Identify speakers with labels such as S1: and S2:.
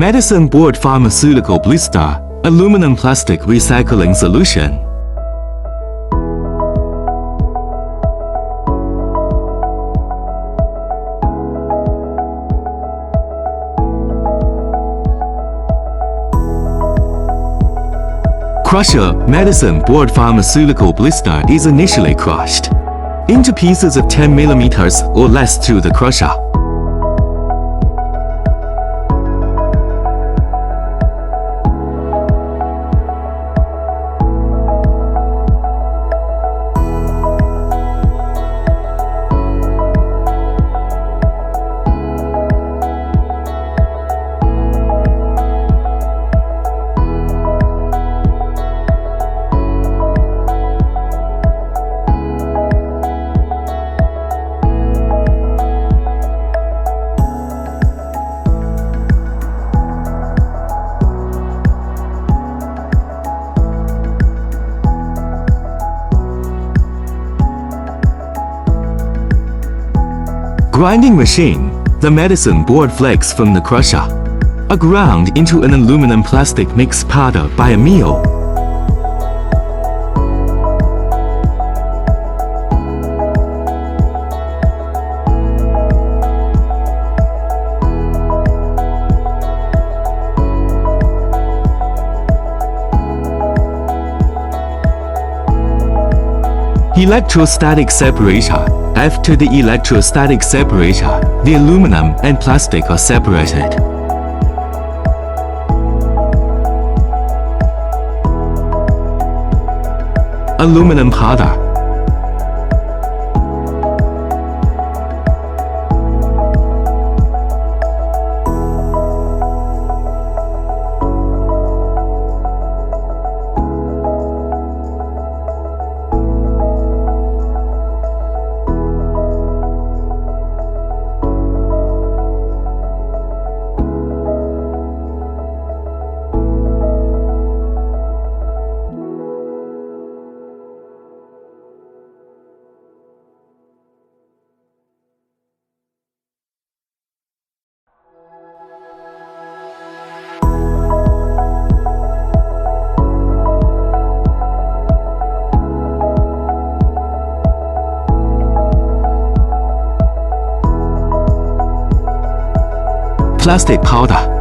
S1: Medicine Board Pharmaceutical Blister, aluminum plastic recycling solution. Crusher, Medicine Board Pharmaceutical Blister is initially crushed into pieces of 10 mm or less through the crusher. Grinding machine, the medicine board flakes from the crusher are ground into an aluminum plastic mix powder by a mill. Electrostatic separator. After the electrostatic separator, the aluminum and plastic are separated. Aluminum powder. Plastic powder.